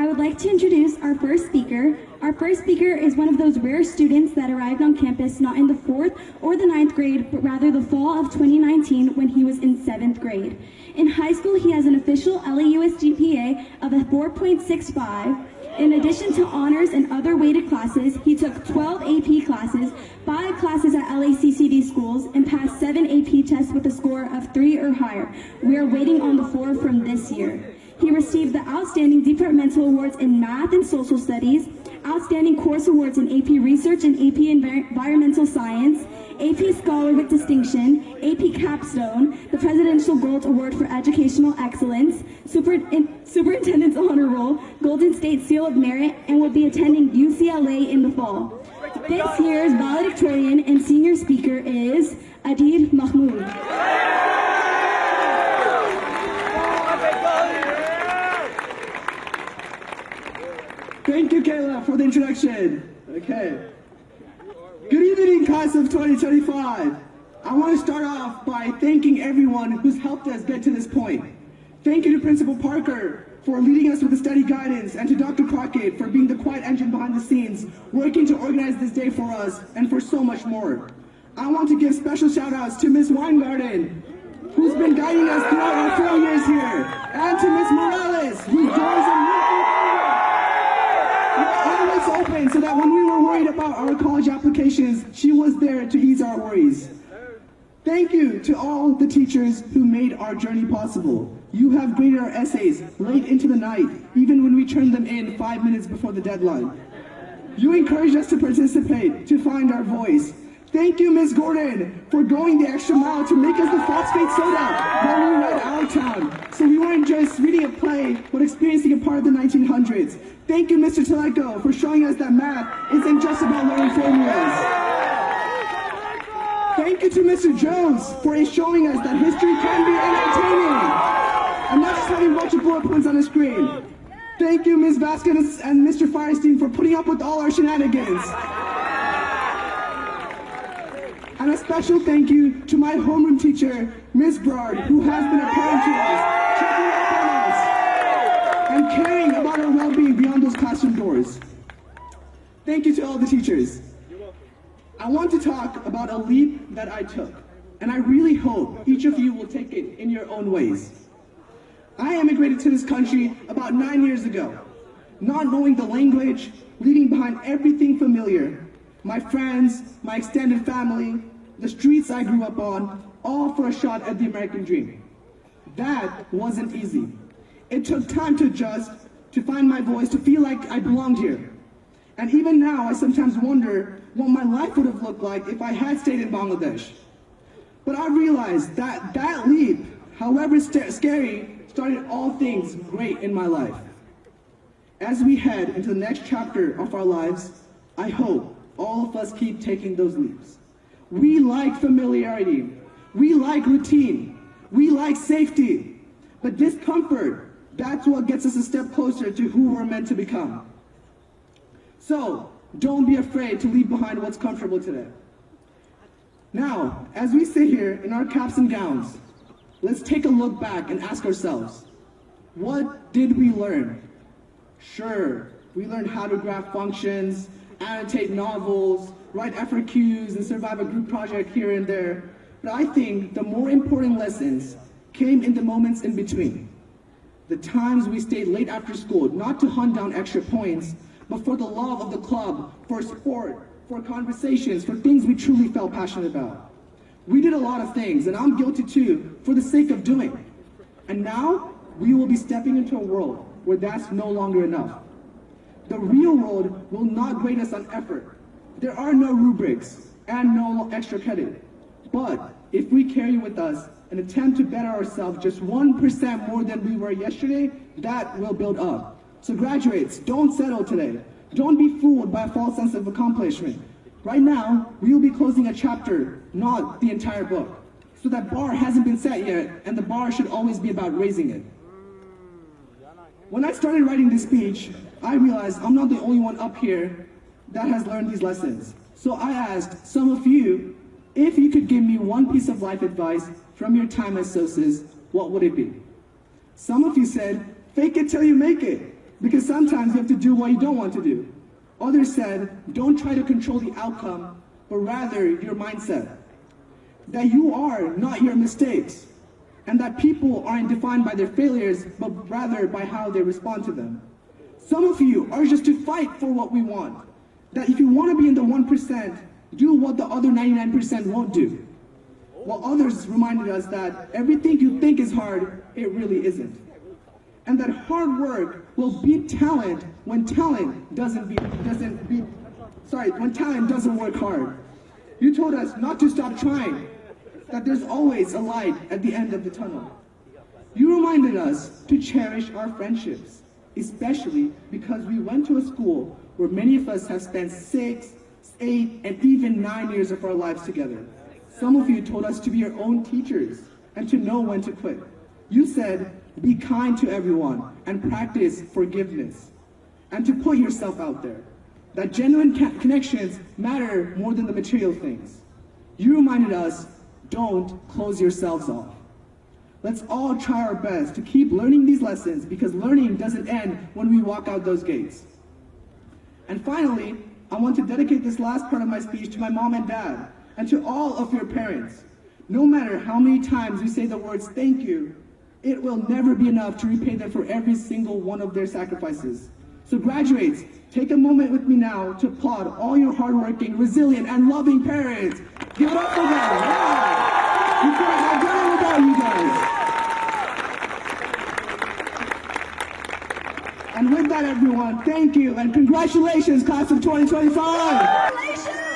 would like to introduce our first speaker. Our first speaker is one of those rare students that arrived on campus not in the 4th or the 9th grade, but rather the fall of 2019 when he was in 7th grade. In high school, he has an official LAUS GPA of a 4.65. In addition to honors and other weighted classes, he took 12 AP classes, 5 classes at LACCD schools, and passed 7 AP tests with a score of 3 or higher. We are waiting on the 4 from this year. He received the Outstanding Departmental Awards in Math and Social Studies, Outstanding Course Awards in AP Research and AP Environmental Science, AP Scholar with Distinction, AP Capstone, the Presidential Gold Award for Educational Excellence, Superintendent's Honor Roll, Golden State Seal of Merit, and will be attending UCLA in the fall. This year's valedictorian and senior speaker is Adil Mahmoud. Thank you, Kayla, for the introduction. Okay. Good evening, class of 2025. I want to start off by thanking everyone who's helped us get to this point. Thank you to Principal Parker for leading us with the study guidance, and to Dr. Crockett for being the quiet engine behind the scenes, working to organize this day for us, and for so much more. I want to give special shout outs to Ms. Weingarten, who's been guiding us throughout our 4 years here, and to Ms. Morales, whose doors are always open, so that when we were worried about our college applications, she was there to ease our worries. Thank you to all the teachers who made our journey possible. You have graded our essays late into the night, even when we turned them in 5 minutes before the deadline. You encouraged us to participate, to find our voice. Thank you, Ms. Gordon, for going the extra mile to make us the phosphate soda when we read Our Town, so we weren't just reading a play, but experiencing a part of the 1900s. Thank you, Mr. Teleko, for showing us that math isn't just about learning formulas. Thank you to Mr. Jones for showing us that history can be entertaining and not just having a bunch of bullet points on a screen. Thank you, Ms. Vasquez and Mr. Firestein, for putting up with all our shenanigans. And a special thank you to my homeroom teacher, Ms. Brard, who has been a parent to us, checking up on us, and caring about our well-being beyond those classroom doors. Thank you to all the teachers. I want to talk about a leap that I took, and I really hope each of you will take it in your own ways. I immigrated to this country about 9 years ago, not knowing the language, leaving behind everything familiar, my friends, my extended family, the streets I grew up on, all for a shot at the American dream. That wasn't easy. It took time to adjust, to find my voice, to feel like I belonged here. And even now, I sometimes wonder what my life would have looked like if I had stayed in Bangladesh. But I realized that that leap, however scary, started all things great in my life. As we head into the next chapter of our lives, I hope all of us keep taking those leaps. We like familiarity. We like routine. We like safety. But discomfort, that's what gets us a step closer to who we're meant to become. So, don't be afraid to leave behind what's comfortable today. Now, as we sit here in our caps and gowns, let's take a look back and ask ourselves, what did we learn? Sure, we learned how to graph functions, annotate novels, write FRQs, and survive a group project here and there. But I think the more important lessons came in the moments in between. The times we stayed late after school, not to hunt down extra points, but for the love of the club, for sport, for conversations, for things we truly felt passionate about. We did a lot of things, and I'm guilty too, for the sake of doing. And now, we will be stepping into a world where that's no longer enough. The real world will not grade us on effort. There are no rubrics and no extra credit. But if we carry with us an attempt to better ourselves just 1% more than we were yesterday, that will build up. So graduates, don't settle today. Don't be fooled by a false sense of accomplishment. Right now, we will be closing a chapter, not the entire book. So that bar hasn't been set yet, and the bar should always be about raising it. When I started writing this speech, I realized I'm not the only one up here that has learned these lessons. So I asked some of you, if you could give me one piece of life advice from your time as SOSIS, what would it be? Some of you said, fake it till you make it. because sometimes you have to do what you don't want to do. Others said, don't try to control the outcome, but rather your mindset. That you are not your mistakes, and that people aren't defined by their failures, but rather by how they respond to them. Some of you are just to fight for what we want. That if you want to be in the 1%, do what the other 99% won't do. While others reminded us that everything you think is hard, it really isn't. And that hard work will beat talent when talent doesn't work hard. You told us not to stop trying, that there's always a light at the end of the tunnel. You reminded us to cherish our friendships, especially because we went to a school where many of us have spent 6, 8, and even 9 years of our lives together. Some of you told us to be your own teachers and to know when to quit. You said, be kind to everyone and practice forgiveness, and to put yourself out there. That genuine connections matter more than the material things. You reminded us, don't close yourselves off. Let's all try our best to keep learning these lessons, because learning doesn't end when we walk out those gates. And finally, I want to dedicate this last part of my speech to my mom and dad, and to all of your parents. No matter how many times we say the words thank you, it will never be enough to repay them for every single one of their sacrifices. So graduates, take a moment with me now to applaud all your hardworking, resilient, and loving parents. Give it up for them. Yeah. We couldn't have done it without you guys. And with that, everyone, thank you and congratulations, class of 2025. Congratulations!